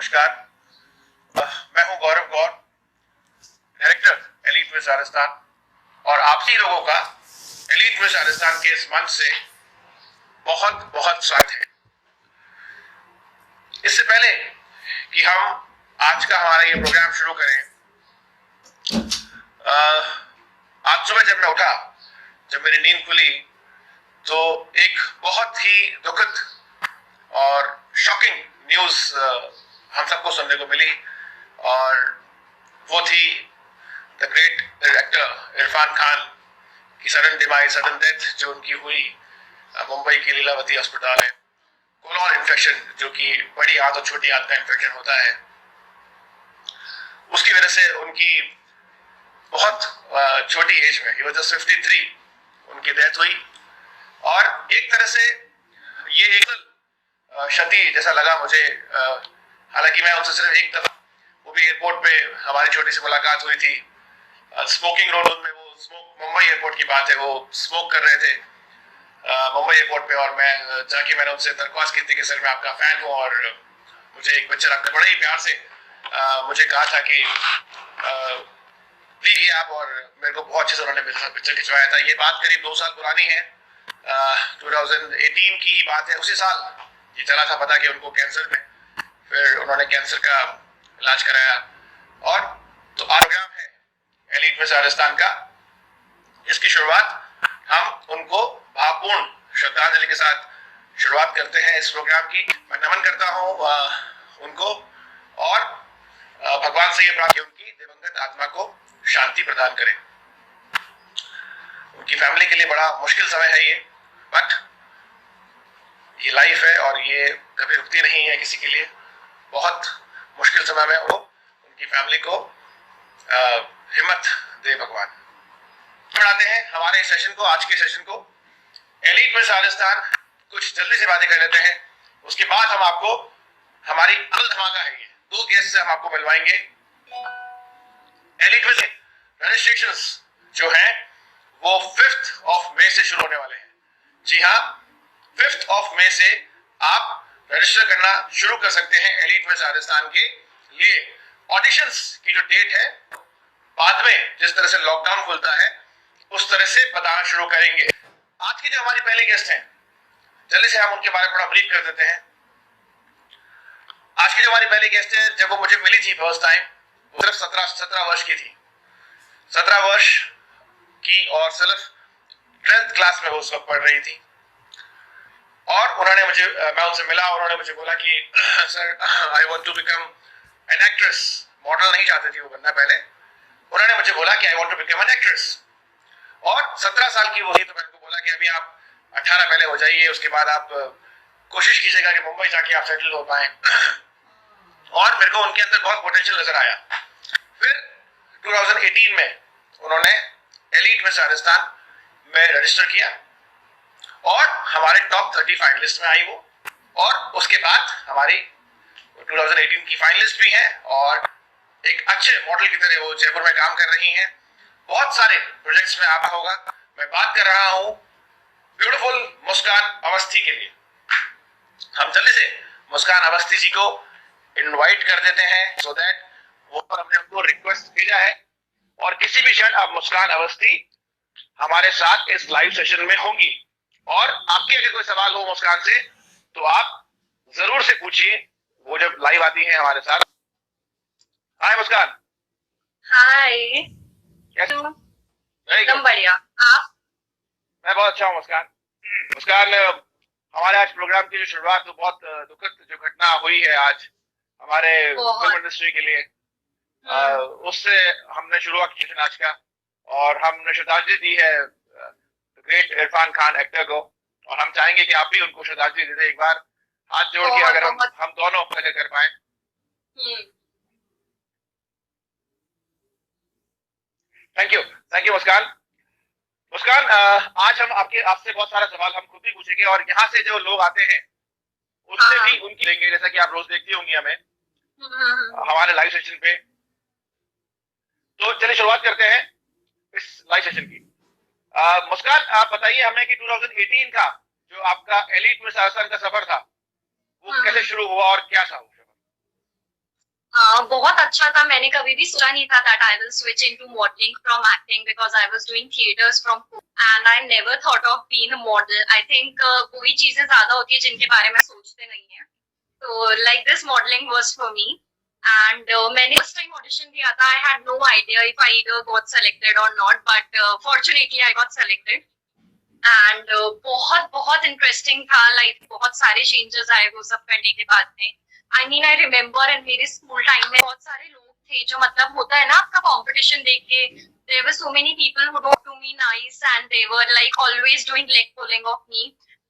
नमस्कार। मैं हूं गौरव गौर, डायरेक्टर एलीट मिस राजस्थान, और आप ही लोगों का एलीट मिस राजस्थान के इस मंच से बहुत बहुत स्वागत है। इससे पहले कि हम आज का हमारा ये प्रोग्राम शुरू करें, आज सुबह जब मैं उठा, जब मेरी नींद खुली, तो एक बहुत ही दुखद और शॉकिंग न्यूज हम सबको सुनने को मिली, और वो थी the great director Irfan Khan की सडन डिमाइज, सडन डेथ जो उनकी हुई मुंबई की लीलावती अस्पताल में। कोलोन इन्फेक्शन, जो कि बड़ी आंत और छोटी आंत का इन्फेक्शन होता है, उसकी वजह से उनकी बहुत छोटी एज में, ही वाज जस्ट 53, उनकी डेथ हुई। और एक तरह से ये एक क्षति जैसा लगा मुझे। हालांकि मैं उनसे सिर्फ एक दफा, वो भी एयरपोर्ट पे हमारी छोटी सी मुलाकात हुई थी, स्मोकिंग रोल में। वो स्मोक, मुंबई एयरपोर्ट की बात है, वो स्मोक कर रहे थे मुंबई एयरपोर्ट पे, और मैं जाके मैंने उनसे दरख्वास्त की थी कि सर मैं आपका फैन हूँ, और मुझे एक पिक्चर आपने बड़े ही प्यार से मुझे कहा था कि प्लीज आप, और मेरे को बहुत अच्छे से उन्होंने मेरे साथ पिक्चर खिंचवाया था। ये बात करीब 2 साल पुरानी है, 2018 की बात है। उसी साल ये चला था पता कि उनको कैंसर में, फिर उन्होंने कैंसर का इलाज कराया। और तो प्रोग्राम है एलीट मिस राजस्थान का, इसकी शुरुआत हम उनको भावपूर्ण श्रद्धांजलि के साथ शुरुआत करते हैं इस प्रोग्राम की। मैं नमन करता हूं उनको, और भगवान से ये प्रार्थना उनकी दिवंगत आत्मा को शांति प्रदान करें। उनकी फैमिली के लिए बड़ा मुश्किल समय है ये, बट ये लाइफ है और ये कभी रुकती नहीं है किसी के लिए। बहुत मुश्किल समय में वो उनकी फैमिली को हिम्मत दे भगवान। बढ़ाते हैं हमारे सेशन को, आज के सेशन को। एलीट मिस राजस्थान, कुछ जल्दी से बातें कर लेते हैं, उसके बाद हम आपको हमारी अल धमाका है, ये 2 गेस्ट से हम आपको मिलवाएंगे। एलीट मिस रजिस्ट्रेशंस जो हैं वो 5 मई से शुरू होने वाले हैं। जी हाँ, 5 मई से आप रजिस्टर करना शुरू कर सकते हैं एलीट मिस राजस्थान के लिए। ऑडिशंस की जो डेट है, बाद में जिस तरह से लॉकडाउन खुलता है उस तरह से बताना शुरू करेंगे। आज की जो हमारी पहले गेस्ट हैं, जल्दी से हम उनके बारे में थोड़ा ब्रीफ कर देते हैं। आज की जो हमारी पहली गेस्ट है, जब वो मुझे मिली थी फर्स्ट टाइम, वो सिर्फ 17 वर्ष की थी। 17 वर्ष की, और सिर्फ 12th क्लास में वो उस वक्त पढ़ रही थी। और उन्होंने मुझे, मैं उनसे मिला, उन्होंने मुझे बोला कि sir I want to become an actress. Model नहीं चाहती थी वो बनना पहले, उन्होंने मुझे बोला कि I want to become an actress. और 17 साल की वो थी, तो मैंने उनको बोला कि अभी आप 18 पहले हो जाइए, उसके बाद आप कोशिश कीजिएगा कि मुंबई जाके आप सेटल हो पाए। और मेरे को उनके अंदर बहुत पोटेंशियल नजर आया। फिर 2018 में उन्होंने एलीट मिस राजस्थान में रजिस्टर किया, और हमारे टॉप 30 फाइनलिस्ट में आई वो। और उसके बाद हमारी 2018 की फाइनलिस्ट भी हैं, और एक अच्छे मॉडल की तरह वो जयपुर में काम कर रही हैं। बहुत सारे प्रोजेक्ट्स में आपका होगा। मैं बात कर रहा हूं ब्यूटीफुल मुस्कान अवस्थी के लिए। हम जल्दी से मुस्कान अवस्थी जी को इनवाइट कर देते हैं, सो दैट वो, पर हमने उनको रिक्वेस्ट भेजा है, और किसी भी क्षण अब मुस्कान अवस्थी हमारे साथ इस लाइव सेशन में होंगी। और आपके अगर कोई सवाल हो मुस्कान से, तो आप जरूर से पूछिए, वो जब लाइव आती है हमारे साथ। हाय मुस्कान। हाय, एकदम बढ़िया। आप? मैं बहुत अच्छा हूँ मुस्कान। मुस्कान, हमारे आज प्रोग्राम की जो शुरुआत, तो बहुत दुखद जो घटना हुई है आज हमारे फिल्म इंडस्ट्री के लिए, उससे हमने शुरुआत की थी आज का, और हमने श्रद्धांजलि दी है ग्रेट इरफान खान एक्टर को। और हम चाहेंगे कि आप भी उनको श्रद्धांजलि दे दें एक बार, हाथ जोड़ के, अगर हम दोनों अगर कर पाए। थैंक यू मुस्कान। मुस्कान, आज हम आपसे बहुत सारा सवाल हम खुद भी पूछेंगे, और यहाँ से जो लोग आते हैं उससे भी उनकी लेंगे, जैसा कि आप रोज देखती होंगी हमें हमारे लाइव सेशन पे। तो चलिए शुरुआत करते हैं इस लाइव सेशन की। मुस्कान, आप बताइए हमें कि 2018 का जो आपका एलीट मिस राजस्थान का सफर था, वो कैसे शुरू हुआ और क्या था वो सफर? बहुत अच्छा था. मैंने कभी भी सोचा नहीं था that I will switch into modeling from acting because I was doing theaters from home and I never thought of being a model. I think वही चीजें ज्यादा होती है जिनके बारे में सोचते नहीं है. So like this modeling was for me. And मैंने first time audition दिया था. I had no idea if I either got selected or not, but fortunately I got selected. And बहुत बहुत इंटरेस्टिंग था. लाइक बहुत सारे चेंजेस आए वो सब करने के बाद में. I mean I remember and मेरे स्कूल टाइम में बहुत सारे लोग थे जो मतलब होता है ना आपका कंपटीशन देख के there were so many people who don't do me nice and they were like always doing leg pulling of me.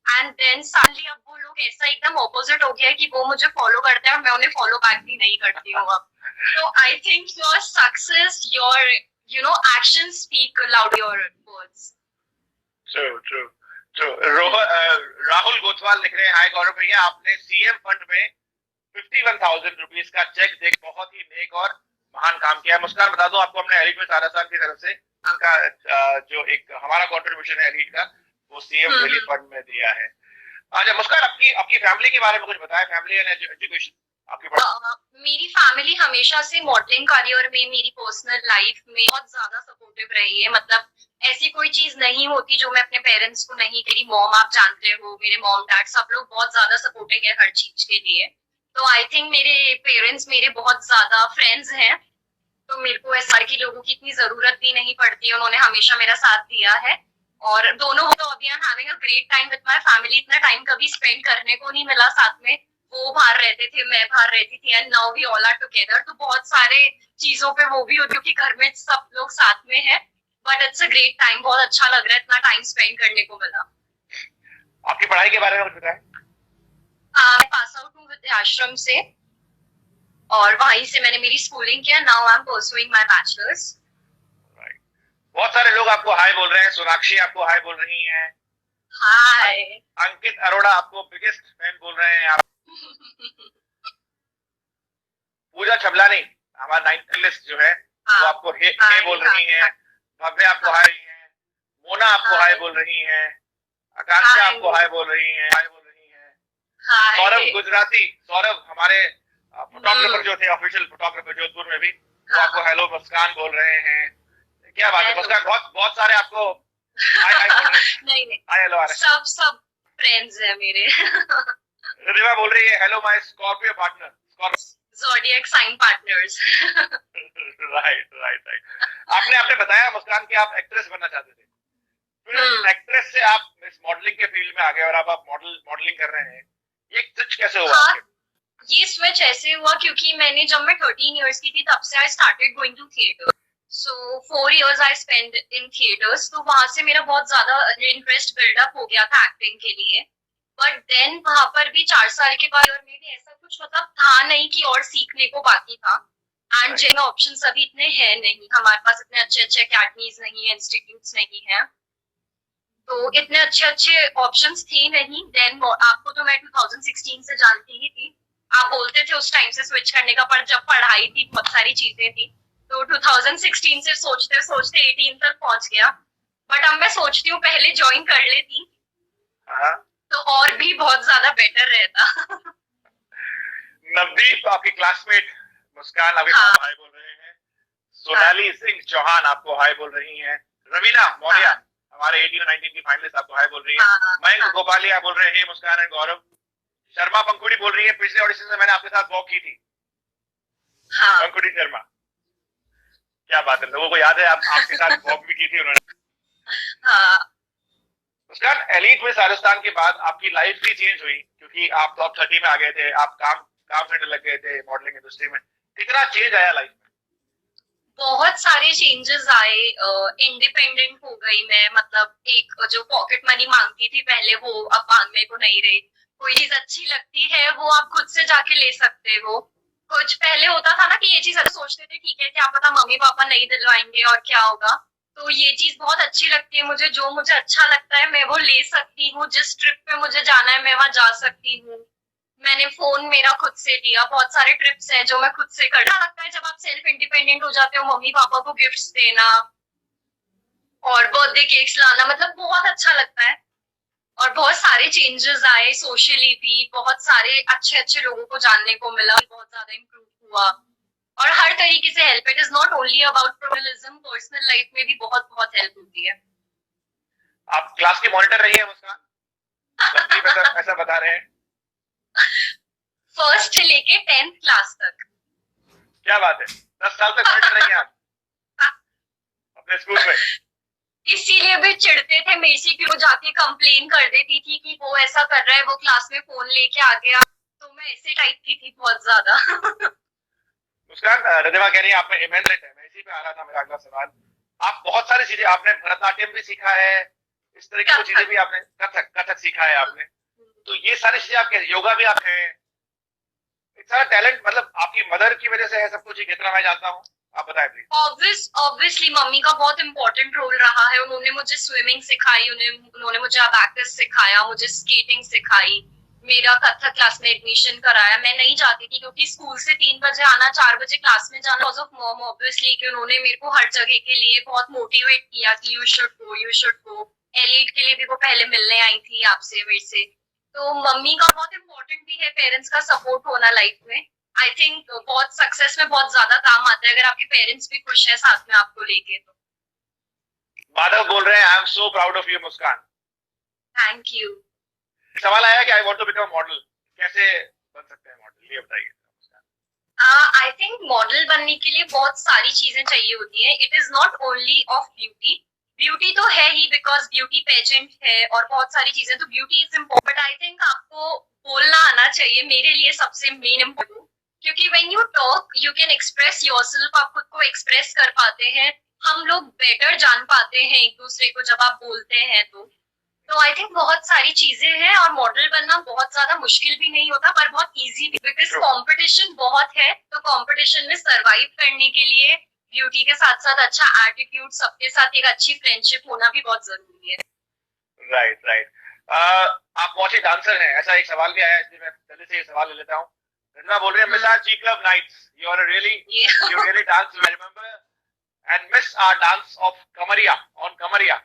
And then suddenly अब वो लोग ऐसा एकदम opposite हो गया कि वो मुझे follow करते हैं और मैं उन्हें follow back भी नहीं करती हूँ अब. So I think your success, your actions speak louder your words. True. Rahul Gothwal लिख रहे हैं, हाय गौरव भैया, आपने सीएम फंड में 51,000 रुपीज का चेक देख बहुत ही नेक और महान काम किया. मुस्कान, बता दूं आपको, हमने एलिट में सारासान की तरफ से उनका जो एक हमारा कंट्रीब्यूशन है एलिट का, वो सीएम रिलीफ फंड में दिया है. अच्छा मुस्कान, आपकी फैमिली के बारे में कुछ बताएं. फैमिली एंड एजुकेशन आपकी मेरी फैमिली हमेशा से मॉडलिंग करियर में, मेरी पर्सनल लाइफ में बहुत ज्यादा सपोर्टिव रही है. मतलब ऐसी कोई चीज नहीं होती जो मैं अपने पेरेंट्स को नहीं. मेरी मॉम, आप जानते हो, मेरे मॉम डैड सब लोग बहुत ज्यादा सपोर्टिव है हर चीज के लिए. तो आई थिंक मेरे पेरेंट्स मेरे बहुत ज्यादा फ्रेंड्स हैं. तो मेरे को ऐसा की लोगों की इतनी जरूरत भी नहीं पड़ती. उन्होंने हमेशा मेरा साथ दिया है. और दोनों तो अभी I am having a great time with my family. इतना टाइम कभी स्पेंड करने को नहीं मिला साथ में. वो बाहर रहते थे, मैं बाहर रहती थी, and now we all are together. तो बहुत सारे चीजों पे वो भी होती है कि घर में सब लोग साथ में है. But it's a great time. बहुत अच्छा लग रहा है, इतना टाइम स्पेंड करने को मिला. आपकी पढ़ाई के बारे में कुछ बताएं. मैं पास आउट हूँ विद्याश्रम से और वहीं से मैंने मेरी स्कूलिंग किया. Now I am pursuing my bachelors. बहुत सारे लोग आपको हाय बोल रहे हैं. सोनाक्षी आपको हाय बोल रही हैं. हाय. अंकित अरोड़ा आपको बिगेस्ट फैन बोल रहे हैं. आप पूजा छबलानी, हमारा 9th लिस्ट जो है, वो आपको हे बोल रही हैं. भव्य आपको हाय रही हैं. मोना आपको हाय बोल रही हैं. आकांक्षा आपको हाय बोल रही हैं. सौरभ गुजराती, सौरभ हमारे फोटोग्राफर जो थे, ऑफिशियल फोटोग्राफर जोधपुर में भी, वो आपको हेलो मुस्कान बोल रहे हैं. क्या बात है मुस्कान, बहुत सारे आपको हाय बोल रहे हैं. नहीं हाय हेलो आ रहे हैं. सब फ्रेंड्स हैं मेरे. रिवा बोल रही है hello my Scorpio partner, zodiac sign partners. Right. आपने बताया मुस्कान कि आप एक्ट्रेस बनना चाहते थे. फिर एक्ट्रेस से आप इस मॉडलिंग के फील्ड में आ गए और अब आप मॉडलिंग कर रहे हैं. ये स्विच कैसे हुआ? ये स्विच ऐसे हुआ क्योंकि मैंने, जब मैं 13 इयर्स की थी, तब से I started going to theatre. So 4 years I spend in theatres. तो वहां से मेरा बहुत ज्यादा इंटरेस्ट बिल्डअप हो गया था एक्टिंग के लिए. बट देन वहां पर भी 4 साल के बाद में भी ऐसा कुछ मतलब था नहीं कि और सीखने को बाकी था. एंड जिन ऑप्शंस अभी इतने हैं नहीं, हमारे पास इतने अच्छे अकेडमीज नहीं है, इंस्टीट्यूट्स नहीं है, तो इतने अच्छे ऑप्शंस थे नहीं. देन आपको तो मैं 2016 से जानती ही थी. आप बोलते थे उस टाइम से स्विच करने का, पर जब पढ़ाई थी, बहुत सारी चीजें थी, तो 2016 से सोचते 18 तक पहुंच गया. बट अब मैं सोचती हूँ पहले ज्वाइन कर लेती तो और भी बहुत ज्यादा बेटर रहता. नवदीप आपकी क्लासमेट मुस्कान अभी हाय बोल रहे हैं. सोनाली सिंह चौहान आपको हाय बोल रही हैं. रवीना मौर्य हमारे 18 और 19 की फाइनलिस्ट आपको हाय बोल रही है. मयंक गोपालिया बोल रहे हैं मुस्कान एंड गौरव. शर्मा पंकुड़ी बोल रही है, पिछले ऑडिशन में मैंने आपके साथ वॉक की थी. पंकुड़ी शर्मा, क्या बात है, लोगों को याद है आपके साथ वॉक भी की थी उन्होंने. मुस्कान, एलीट में राजस्थान के बाद आपकी लाइफ भी चेंज हुई क्योंकि आप टॉप 30 में आ गए थे. आप काम करने लग गए थे मॉडलिंग इंडस्ट्री में. कितना चेंज आया लाइफ में? बहुत सारे चेंजेस आए. इंडिपेंडेंट हो गई मैं. मतलब एक जो पॉकेट मनी मांगती थी पहले, वो अब मांगने को नहीं रही. कोई चीज अच्छी लगती है वो आप खुद से जाके ले सकते हो. कुछ पहले होता था ना कि ये चीज सोचते थे ठीक है, क्या पता मम्मी पापा नहीं दिलवाएंगे और क्या होगा. तो ये चीज बहुत अच्छी लगती है मुझे. जो मुझे अच्छा लगता है मैं वो ले सकती हूँ. जिस ट्रिप पे मुझे जाना है मैं वहां जा सकती हूँ. मैंने फोन मेरा खुद से लिया. बहुत सारे ट्रिप्स हैं जो मैं खुद से करना. लगता है जब आप सेल्फ इंडिपेंडेंट हो जाते हो, मम्मी पापा को गिफ्ट्स देना और बर्थडे केक्स लाना, मतलब बहुत अच्छा लगता है. और बहुत सारे चेंजेस आए सोशली भी. बहुत सारे अच्छे लोगों को जानने को मिला. बहुत ज्यादा इम्प्रूव हुआ. और हर तरीके से help, it is not only about professionalism, personal life में भी बहुत बहुत हेल्प होती है। आप क्लास की मॉनिटर रही है मुस्कान, लवली ऐसा बता रहे हैं। फर्स्ट से लेके 10th क्लास तक। क्या बात है, 10 साल तक मॉनिटर रही हैं आप अपने स्कूल में। इसीलिए भी चिढ़ते थे मेरे से कि वो जाके कंप्लेन कर देती थी कि वो ऐसा कर रहा है, वो क्लास में फोन लेके आ गया, तो मैं ऐसे टाइप की थी बहुत ज्यादा। मुस्कान, रिद्धिमा कह रही है आप में इमेंस है, मैं इसी पे आ रहा था मेरा अगला सवाल। आप बहुत सारी चीजें, आपने भरतनाट्यम भी सीखा है, इस तरह की चीजें भी आपने, कथक सीखा है आपने, तो ये सारी चीजें आपके, योगा भी आप हैं, सारा टैलेंट मतलब आपकी मदर की वजह से है सब कुछ, जितना मैं जानता हूँ, आप बताएं प्लीज। ऑब्वियसली मम्मी का बहुत इंपॉर्टेंट रोल रहा है। उन्होंने मुझे स्विमिंग सिखाई, उन्होंने मुझे अबैकस सिखाया, मुझे स्केटिंग सिखाई, मेरा कथक क्लास में एडमिशन कराया। मैं नहीं जाती थी क्योंकि स्कूल से 3 बजे आना, 4 बजे क्लास में जाना, बिकॉज ऑफ मॉम ऑब्वियसली, कि उन्होंने मेरे को हर जगह के लिए बहुत मोटिवेट किया कि you should go, you should go. Elite के लिए भी वो पहले मिलने आई थी आपसे, मेरे से। तो मम्मी का बहुत इंपॉर्टेंट भी है, पेरेंट्स का सपोर्ट होना लाइफ में। आई थिंक बहुत सक्सेस में बहुत ज्यादा काम आता है अगर आपके पेरेंट्स भी खुश हैं साथ में आपको लेके। तो माधव बोल रहे हैं, I am so proud of you Muskan. Thank you. सवाल आया कि I want to become model, कैसे बन सकते हैं मॉडल, ये बताइए। आई थिंक मॉडल बनने के लिए बहुत सारी चीजें चाहिए होती हैं। It is not only of beauty, beauty तो है ही बिकॉज ब्यूटी पेजेंट है और बहुत सारी चीजें, तो beauty is important, but I think आपको बोलना आना चाहिए, मेरे लिए सबसे मेन इम्पोर्टेंट। क्योंकि when you talk you can express yourself, आप खुद को एक्सप्रेस कर पाते हैं, हम लोग बेटर जान पाते हैं एक दूसरे को जब आप बोलते हैं। तो आई थिंक बहुत सारी चीजें हैं, और मॉडल बनना बहुत ज्यादा मुश्किल भी नहीं होता पर बहुत इजी भी, बिकॉज कंपटीशन बहुत है। तो कंपटीशन में सरवाइव करने के लिए ब्यूटी के साथ साथ अच्छा एटीट्यूड, सबके साथ एक अच्छी फ्रेंडशिप होना भी बहुत जरूरी है। राइट। आप बहुत ही डांसर हैं, ऐसा एक सवाल भी आया, इसलिए मैं जल्दी से ये सवाल ले लेता हूँ। रंजना बोल रही है, miss R G club nights, you are really, you really dance, I remember, and miss R dance of Kamariya, on Kamariya.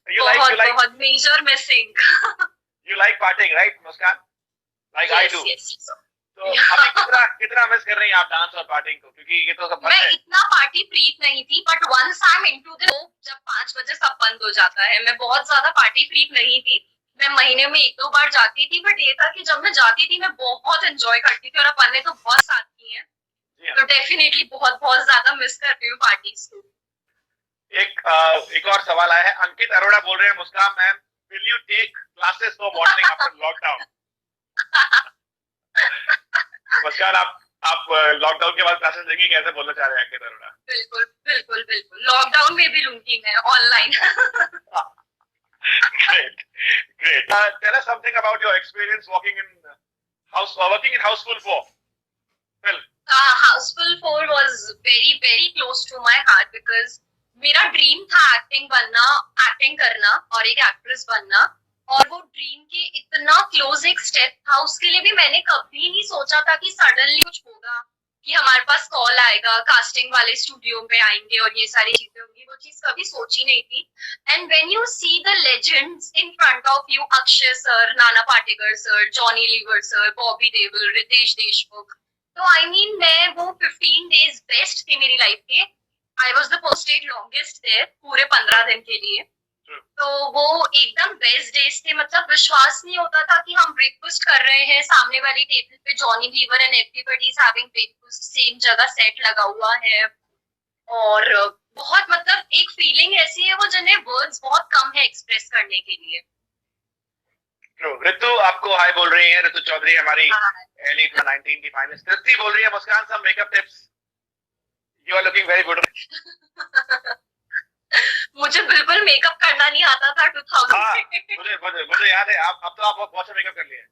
बहुत major missing. You like partying, right, Muskan? Like I do. Yes. तो अभी कितना मिस कर रही हैं आप डांस और parting को, क्योंकि ये तो सब मैं इतना पार्टी फ्रीक नहीं थी, but once I am into the, जब 5 बजे सब बंद हो जाता है, मैं बहुत ज्यादा पार्टी फ्रीक नहीं थी। मैं महीने में 1-2 बार जाती थी, बट ये था कि जब मैं जाती थी मैं बहुत एंजॉय करती थी, और अपन ने तो बहुत साथ की हैं, तो डेफिनेटली बहुत बहुत ज्यादा मिस करती हूँ पार्टीज को। एक और सवाल आया है, अंकित अरोड़ा बोल रहे हैं, Muskan ma'am, will you take classes for modelling after lockdown? Muskan, आप लॉकडाउन के बाद क्लासेस लेंगी, कैसे बोलना चाह रहे हैं अंकित अरोड़ा? बिल्कुल लॉकडाउन में भी लूंगी मैं online. Great. Tell us something about your experience working in Houseful 4. Well, Houseful 4 was very close to my heart because मेरा ड्रीम था एक्टिंग करना और एक एक्ट्रेस बनना, और वो ड्रीम के इतना क्लोज एक स्टेप था, उसके लिए भी मैंने कभी नहीं सोचा था कि सडनली कुछ होगा, कि हमारे पास कॉल आएगा, कास्टिंग वाले स्टूडियो में आएंगे और ये सारी चीजें होंगी, वो चीज कभी सोची नहीं थी। And when you see the legends in front of you, Akshay sir, Nana Patekar sir, Johnny Lever sir, Bobby Deol, Riteish Deshmukh, तो आई मीन मैं वो 15 डेज बेस्ट थे मेरी लाइफ के। I was the posted longest there पूरे 15 दिन के लिए। तो वो एकदम बेस्ट डेज थे, मतलब विश्वास नहीं होता था कि हम ब्रेकफास्ट कर रहे हैं, सामने वाली टेबल पे Johnny Lever and everybody is having breakfast, same जगह सेट लगा हुआ है, और बहुत मतलब एक फीलिंग ऐसी है वो जिन्हें वर्ड्स बहुत कम है एक्सप्रेस करने के लिए। ऋतु आपको हाय बोल रही है, ऋतु चौधरी हमारी एलीट 19 की फाइनलिस्ट। ऋतु बोल रही है, Muskan some makeup tips, you are looking very good. मुझे बिल्कुल मेकअप करना नहीं आता था 2000 मुझे याद है, अब तो आप बहुत अच्छा मेकअप कर लिए।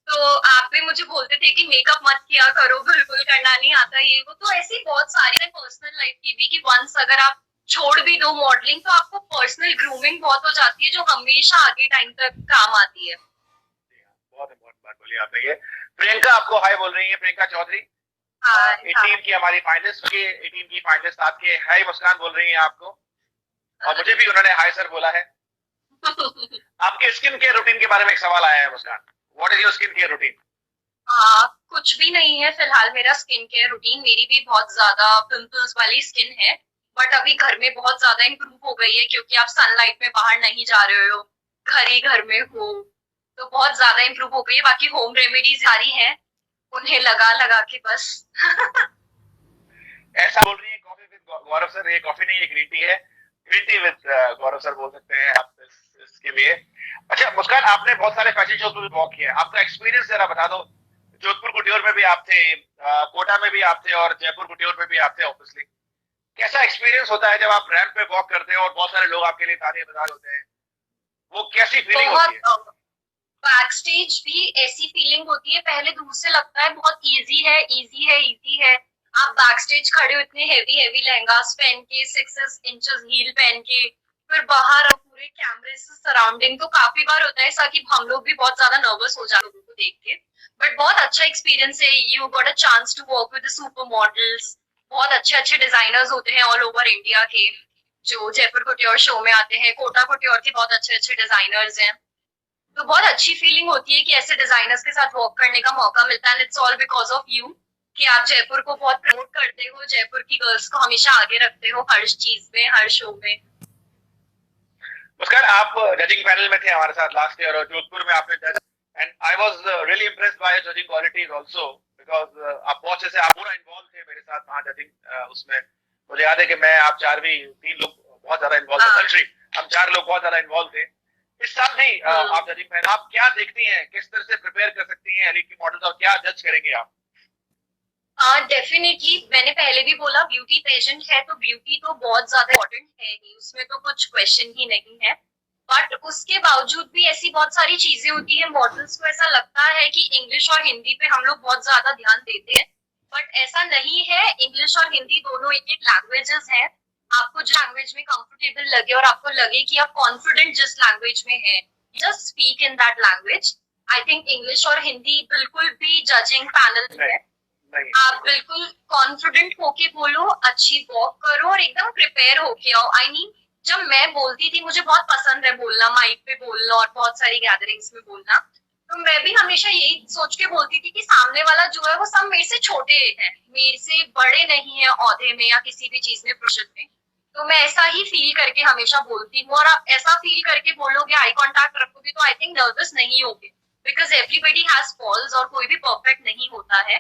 तो आप भी मुझे बोलते थे कि मेकअप मत किया करो, बिल्कुल करना नहीं आता ये वो, तो ऐसी बहुत सारी पर्सनल लाइफ की भी, कि वंस अगर आप छोड़ भी दो मॉडलिंग तो आपको पर्सनल ग्रूमिंग बहुत हो जाती है, जो हमेशा आगे टाइम तक काम आती है। बहुत इम्पोर्टेंट बात बोली आपने ये। प्रियंका आपको हाय बोल रही है, प्रियंका चौधरी 18 की हमारी फाइनलिस्ट, 18 की फाइनलिस्ट आपके हाय मुस्कान बोल रही है आपको, और मुझे भी उन्होंने हाय सर बोला है। आपके स्किन केयर रूटीन के बारे में एक सवाल आया है Muskan, what is your skin care routine? कुछ भी नहीं है फिलहाल मेरा स्किन केयर रूटीन। मेरी भी बहुत ज्यादा पिंपल्स वाली स्किन है, बट अभी घर में बहुत ज्यादा इम्प्रूव हो गई है क्योंकि आप सनलाइट में बाहर नहीं जा रहे हो, घर ही घर में हो, तो बहुत ज्यादा इम्प्रूव हो गई है। बाकी होम रेमेडीज सारी हैं, उन्हें लगा लगा के बस ऐसा बोल रही है कॉफी विद गौरव सर, ये कॉफी नहीं, ये ग्रीन टी है। Green tea with Gaurav sir बोल सकते हैं आप इसके लिए। अच्छा मुस्कान, आपने बहुत सारे फैशन शोज में वॉक किया है, आपका एक्सपीरियंस जरा बता दो। जोधपुर कुटीर में भी आप थे, कोटा में भी आप थे, और जयपुर कुटीर में भी आप थे ऑब्वियसली। कैसा एक्सपीरियंस होता है जब आप रैंप पे वॉक करते हो और बहुत सारे लोग आपके लिए ताने बजा होते हैं, वो कैसी फीलिंग होती है? बैक स्टेज भी ऐसी फीलिंग होती है, पहले दूर से लगता है बहुत इजी है, इजी है, इजी है। आप बैक स्टेज खड़े हो इतने हेवी हेवी लहंगास पहन के, 6 इंचेस हील पहन के, फिर बाहर आप पूरे कैमरे से सराउंडिंग, तो काफी बार होता है ऐसा कि हम लोग भी बहुत ज्यादा नर्वस हो जाते हैं लोगों को देख के। बट बहुत अच्छा एक्सपीरियंस है। You got a chance to work with super models. बहुत अच्छे अच्छे डिजाइनर्स होते हैं ऑल ओवर इंडिया के, जो जयपुर कुटीर शो में आते हैं। कोटा कुटीर के बहुत अच्छे अच्छे डिजाइनर्स हैं, तो बहुत अच्छी फीलिंग होती है कि ऐसे डिजाइनर्स के साथ वर्क करने का मौका मिलता है। It's all because of you कि आप जयपुर को बहुत प्रमोट करते हो, जयपुर की गर्ल्स को हमेशा आगे रखते हो हर चीज में, हर शो में। मुस्कान, आप जजिंग पैनल में थे हमारे साथ लास्ट ईयर, और जोधपुर में आपने जज, and I was really impressed by judging qualities also, because आप बहुत अच्छे से, आप पूरा इन्वॉल्व थे मेरे साथ वहां जजिंग उसमें। मुझे याद है कि मैं, आप चार भी, तीन लोग बहुत ज्यादा इन्वॉल्व थे, एक्चुअली हम चार लोग बहुत ज्यादा इन्वॉल्व थे इस साल भी। आप जजिंग पैनल, आप क्या देखती हैं, किस तरह से प्रिपेयर कर सकती हैं एलिट की मॉडल्स, और क्या जज करेंगे आप? डेफिनेटली मैंने पहले भी बोला, ब्यूटी पेजेंट है तो ब्यूटी तो बहुत ज्यादा इम्पोर्टेंट है ही, उसमें तो कुछ क्वेश्चन ही नहीं है। बट उसके बावजूद भी ऐसी बहुत सारी चीजें होती है, मॉडल्स को ऐसा लगता है कि इंग्लिश और हिंदी पे हम लोग बहुत ज्यादा ध्यान देते हैं, बट ऐसा नहीं है। इंग्लिश और हिंदी दोनों एक एक लैंग्वेजेस हैं। आपको जो लैंग्वेज में कंफर्टेबल लगे और आपको लगे कि आप कॉन्फिडेंट जिस लैंग्वेज में है, just speak in that language. I think English और हिंदी बिल्कुल भी जजिंग पैनल है। आप बिल्कुल कॉन्फिडेंट होके बोलो, अच्छी वॉक करो और एकदम प्रिपेयर होके आओ। आई मीन जब मैं बोलती थी, मुझे बहुत पसंद है बोलना, माइक पे बोलना और बहुत सारी गैदरिंग्स में बोलना, तो मैं भी हमेशा यही सोच के बोलती थी कि सामने वाला जो है वो सब मेरे से छोटे हैं, मेरे से बड़े नहीं है औहदे में या किसी भी चीज में, प्रोजेक्ट में। तो मैं ऐसा ही फील करके हमेशा बोलती हूँ, और आप ऐसा फील करके बोलोगे, आई कॉन्टैक्ट रखोगे, तो आई थिंक नर्वस नहीं होगे, बिकॉज एवरीबडी हैज फॉल्स और कोई भी परफेक्ट नहीं होता है।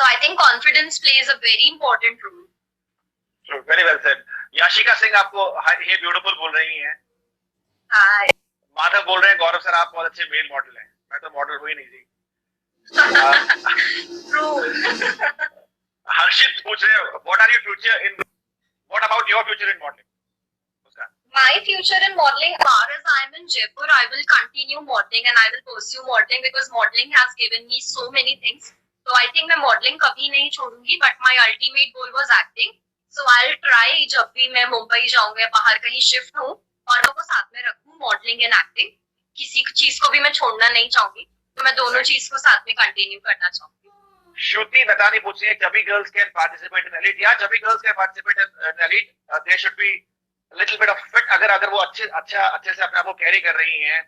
So I think confidence plays a very important role. Very well said. Yashika Singh आपको ये ब्यूटीफुल बोल रही हैं। Hi. माधव बोल रहे हैं, गौरव सर आप बहुत अच्छे मेल मॉडल हैं। मैं तो मॉडल हुई नहीं थी। True. हर्षित पूछ रहे हैं, what about your future in modeling? My future in modeling, as far as I am in Jaipur, I will continue modeling and I will pursue modeling because modeling has given me so many things. So I think मैं modeling कभी नहीं छोड़ूंगी, but my ultimate goal was acting. So I'll try जब भी मैं मुंबई जाऊँ या बाहर कहीं शिफ्ट हूँ और लोगों को साथ में रखूँ, modeling and acting। किसी चीज को भी मैं छोड़ना नहीं चाहूंगी, तो मैं दोनों चीज को साथ में कंटिन्यू करना चाहूंगी। श्रुति बतानी पूछ रही है, Chubby girls can participate in elite? Yeah, Chubby girls can participate in elite. They should be a little bit of fit. अगर वो अच्छे से अपने आप को कैरी कर रही हैं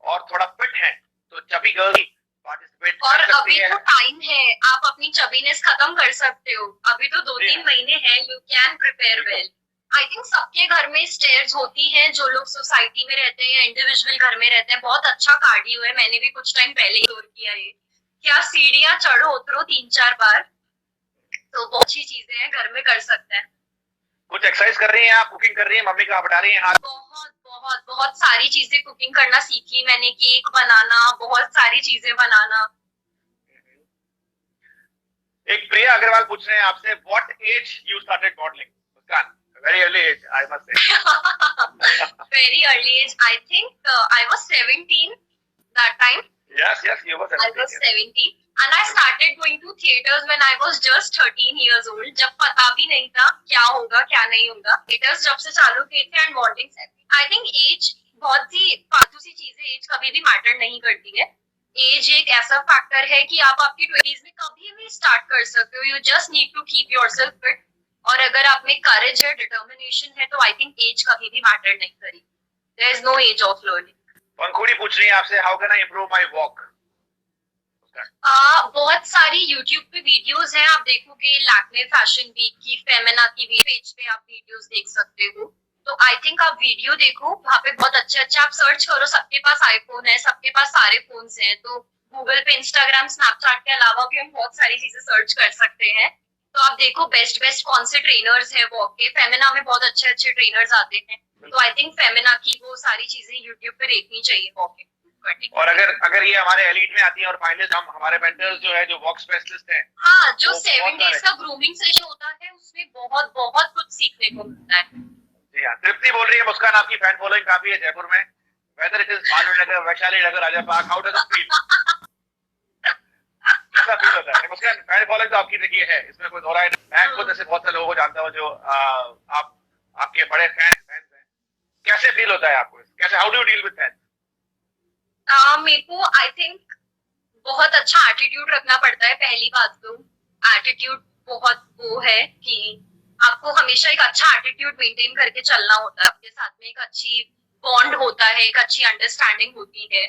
और थोड़ा फिट हैं, तो Chubby girls पार्टिसिपेट कर सकती अभी है। तो टाइम है, आप अपनी चबीनेस खत्म कर सकते हो, अभी तो 2-3 महीने हैं। You can prepare well. I think सबके घर में स्टेयर्स होती हैं, जो लोग सोसाइटी में रहते हैं या इंडिविजुअल घर में रहते हैं। बहुत अच्छा कार्डियो है, मैंने भी कुछ टाइम पहले ही दौर किया है कि आप सीढ़ियां चढ़ो उतरो 3-4 बार, तो बहुत अच्छी चीजें हैं, घर में कर सकते हैं। कुछ एक्सरसाइज कर रही हैं आप, कुकिंग कर रही हैं, मम्मी का बता रही हैं हाथ? बहुत बहुत बहुत सारी चीजें कुकिंग करना सीखी मैंने, केक बनाना, बहुत सारी चीजें बनाना। एक प्रिया अग्रवाल पूछ रहे हैं आपसे, what age you started modelling? Muskan, very early age I must say. Very early age, I think I was 17 that time. Yes, you were 17. I was 17 and I started going to theaters when I was just 13 years old. जब पता भी नहीं था क्या होगा क्या नहीं होगा, theaters जब से चालू किए थे and modeling से। I think age बहुत सी फालतू सी चीजें, age कभी भी मैटर नहीं करती है। एज एक ऐसा फैक्टर है कि आप आपकी 20s में कभी भी स्टार्ट कर सकते हो। You just need to keep yourself fit, और अगर आप में करेज है, डिटर्मिनेशन है, तो आई थिंक एज कभी भी मैटर नहीं करेगी। There is no age of learning. Pankhuri पूछ रही है आपसे, how can I improve my walk? बहुत सारी YouTube पे वीडियोस हैं, आप देखोगे लैक्मे फैशन वीक की, फेमिना की भी पेज पे आप वीडियोस देख सकते हो। तो आई थिंक आप वीडियो देखो, वहाँ पे बहुत अच्छे अच्छे आप सर्च करो, सबके पास आईफोन है, सबके पास सारे फोन्स हैं, तो गूगल पे, इंस्टाग्राम, स्नैपचैट के अलावा भी हम बहुत सारी चीजें सर्च कर सकते हैं। तो आप देखो बेस्ट बेस्ट कौन से ट्रेनर्स हैं वॉक के, फेमिना में बहुत अच्छे अच्छे ट्रेनर्स आते हैं, तो आई थिंक फेमिना की वो सारी चीजें यूट्यूब पे देखनी चाहिए वॉक के। और अगर ये हमारे एलीट में आती है और फाइनलिस्ट, हम हमारे मेंटर्स जो है, जो वॉक स्पेशलिस्ट हैं, हाँ, जो 7 डेज का ग्रूमिंग सेशन होता है उसमें बहुत बहुत कुछ सीखने को मिलता है। जी हाँ, तृप्ति बोल रही है मुस्कान आपकी फैन फॉलोइंग काफी है जयपुर में, whether it is Malviya Nagar, Vaishali Nagar, Raja park, how does it feel? कैसा फील होता है मुस्कान? फैन फॉलोइंग तो आपकी देखिए है, इसमें कोई दो राय नहीं। मैं खुद ऐसे बहुत से लोगों को जानता हूँ जो आपके बड़े फैंस हैं। कैसे फील होता है आपको? कैसे, how do you deal with fans? मेरे को आई थिंक बहुत अच्छा एटीट्यूड रखना पड़ता है। पहली बात तो एटीट्यूड बहुत वो है कि आपको हमेशा एक अच्छा एटीट्यूड मेंटेन करके चलना होता है, आपके साथ में एक अच्छी बॉन्ड होता है, एक अच्छी अंडरस्टैंडिंग होती है।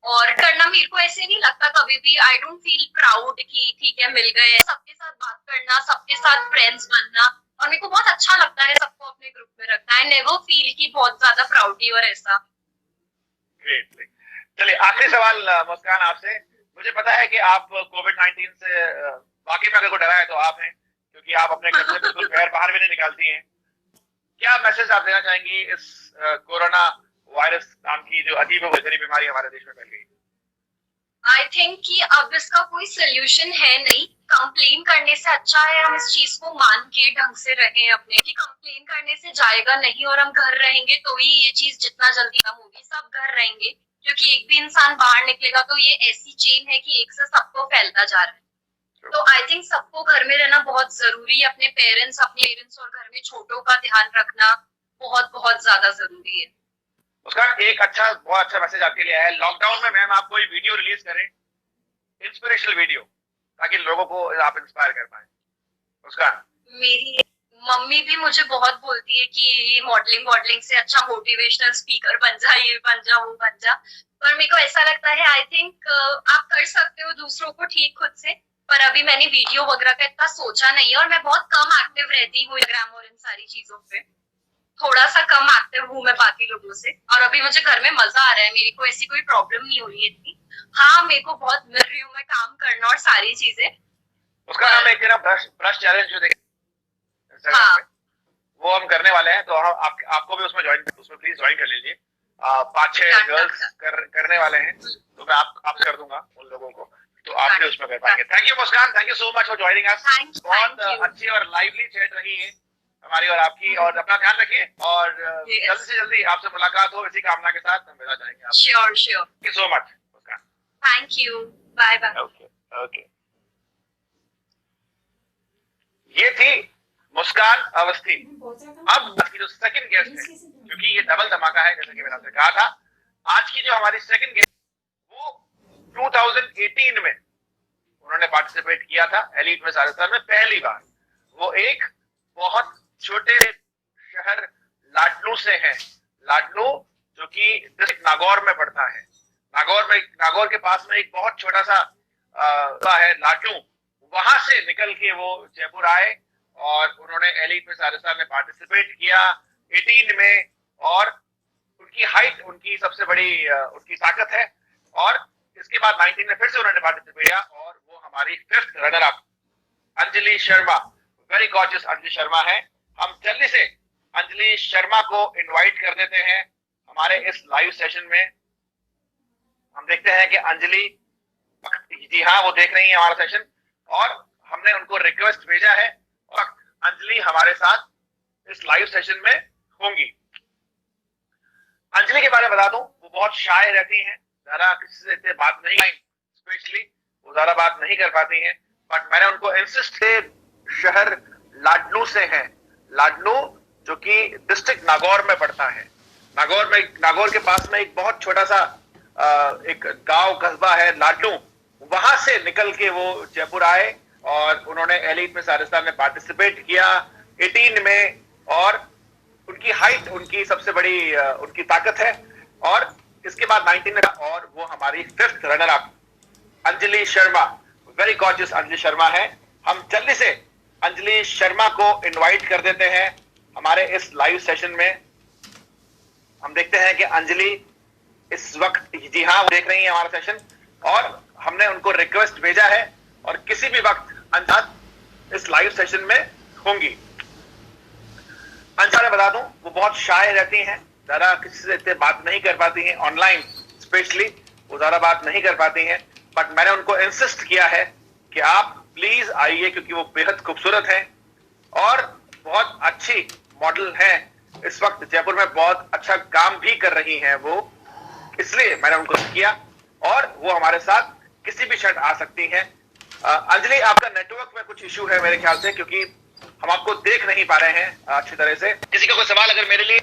और करना मेरे को ऐसे नहीं लगता कभी भी, आई डोंट फील प्राउड कि ठीक है मिल गए, सबके साथ बात करना, सबके साथ फ्रेंड्स बनना, और मेरे को बहुत अच्छा लगता है सबको अपने ग्रुप में रखना। आई नेवर फील कि बहुत ज्यादा प्राउडी और ऐसा। ग्रेट। चलिए आखिरी सवाल मुस्कान आपसे, मुझे पता है कि आप कोविड-19 से वाकई में अगर कोई डरा है तो आप हैं, क्योंकि आप अपने घर से बिल्कुल पैर बाहर भी नहीं निकालती हैं। क्या मैसेज आप देना चाहेंगी इस कोरोना वायरस नाम की जो अजीब व गरीब बीमारी हमारे देश में फैल गई? आई थिंक कि अब इसका कोई सोल्यूशन है नहीं। कंप्लेन करने से अच्छा है हम इस चीज को मान के ढंग से रहें अपने, कि कंप्लेन करने से जाएगा नहीं, और हम घर रहेंगे तो ही ये चीज जितना जल्दी कम होगी। सब घर रहेंगे क्योंकि एक भी इंसान बाहर निकलेगा तो ये ऐसी चेन है कि एक से सबको फैलता जा रहा है। तो आई थिंक सबको घर में रहना बहुत जरूरी है। अपने पेरेंट्स और घर में छोटों का ध्यान रखना बहुत बहुत ज्यादा जरूरी है। उसका एक बहुत अच्छा मैसेज आपके लिए है। लॉकडाउन में मैम आप कोई वीडियो रिलीज करें, इंस्पिरेशनल वीडियो, ताकि लोगों को आप इंस्पायर कर पाए। उसका मेरी मम्मी भी मुझे बहुत बोलती है कि ये मॉडलिंग से अच्छा मोटिवेशनल स्पीकर बन जा, ये बन जा, वो बन जा। पर मेरे को ऐसा लगता है आई थिंक आप कर सकते हो दूसरों को ठीक खुद से, पर अभी मैंने वीडियो वगैरह का इतना सोचा नहीं है, और मैं बहुत कम एक्टिव रहती हूँ इंस्टाग्राम और इन सारी चीजों पे, थोड़ा सा कम एक्टिव हूँ मैं बाकी लोगों से। और अभी मुझे घर में मजा आ रहा है, मेरे को ऐसी कोई प्रॉब्लम नहीं हो रही है इतनी। हाँ, मेरे को बहुत मिल रही हूँ मैं काम करना और सारी चीजें। उसका नाम एक ब्रश चैलेंज जो देखें, हाँ, वो हम करने वाले हैं, तो हम आपको भी उसमें प्लीज ज्वाइन कर लीजिए। 5-6 गर्ल्स करने वाले हैं, तो मैं आप कर दूंगा उन लोगों को, तो आप भी उसमें कर पाएंगे। Thank you Muskan, thank you so much for joining us. बहुत अच्छी और लाइवली चैट रही है हमारी और आपकी, और अपना ध्यान रखिए, और जल्दी से जल्दी आपसे मुलाकात हो, इसी कामना के साथ हम मिलना चाहेंगे आप। Sure. Thank you so much Muskan. Thank you, bye bye. Okay. ये थी मुस्कान अवस्थी। अब आज की जो सेकंड गेस्ट है, क्योंकि ये डबल धमाका है, जैसे कि मैंने आपसे कहा था, आज की जो हमारी सेकंड गेस्ट, वो 2018 में उन्होंने पार्टिसिपेट किया था एलीट में राजस्थान में पहली बार। वो एक बहुत छोटे शहर लाडनू से हैं, लाडनू जो कि डिस्ट्रिक्ट नागौर में पड़ता है। नागौर के पास में एक बहुत छोटा सा है लाडनू, वहां से निकल के वो जयपुर आए और उन्होंने एलीट में राजस्थान में पार्टिसिपेट किया 18 में, और उनकी हाइट उनकी सबसे बड़ी उनकी ताकत है। और इसके बाद 19 में फिर से उन्होंने पार्टिसिपेट किया, और वो हमारी 5th runner up Anjali Sharma, very gorgeous Anjali Sharma है। हम जल्दी से अंजलि शर्मा को इनवाइट कर देते हैं हमारे इस लाइव सेशन में। हम देखते हैं कि अंजलि, जी हाँ, वो देख रही है हमारा सेशन, और हमने उनको रिक्वेस्ट भेजा है, और अंजलि हमारे साथ इस लाइव सेशन में होंगी। अंजलि के बारे में बता दूं, वो बहुत शाय रहती हैं, ज्यादा किसी से इतने बात नहीं, स्पेशली वो ज्यादा बात नहीं कर पाती हैं, बट मैंने उनको इंसिस्ट से शहर लाडनू से हैं, लाडनू जो कि डिस्ट्रिक्ट नागौर में पड़ता है। नागौर के पास में एक बहुत छोटा सा एक गांव कस्बा है लाडनू, वहां से निकल के वो जयपुर आए और उन्होंने एलीट में राजस्थान में पार्टिसिपेट किया 18 में, और उनकी हाइट उनकी सबसे बड़ी उनकी ताकत है। और इसके बाद 19 में, और वो हमारी 5th runner up Anjali Sharma, very gorgeous Anjali Sharma है। हम जल्दी से अंजलि शर्मा को इनवाइट कर देते हैं हमारे इस लाइव सेशन में। हम देखते हैं कि अंजलि इस वक्त, जी हाँ, वो देख रही है हमारा सेशन और हमने उनको रिक्वेस्ट भेजा है और किसी भी वक्त अंजलि इस लाइव सेशन में होंगी। अंजलि, मैं बता दूं, वो बहुत शाय रहती हैं, ज्यादा किसी से इतने बात नहीं कर पाती हैं, ऑनलाइन स्पेशली वो ज्यादा बात नहीं कर पाती हैं, बट मैंने उनको इंसिस्ट किया है कि आप प्लीज आइए, क्योंकि वो बेहद खूबसूरत हैं और बहुत अच्छी मॉडल हैं। इस वक्त जयपुर में बहुत अच्छा काम भी कर रही हैं वो, इसलिए मैंने उनको किया और वो हमारे साथ किसी भी क्षण आ सकती हैं। अंजलि, आपका नेटवर्क में कुछ इशू है मेरे ख्याल से, क्योंकि हम आपको देख नहीं पा रहे हैं अच्छी तरह से। किसी का कोई सवाल अगर मेरे लिए,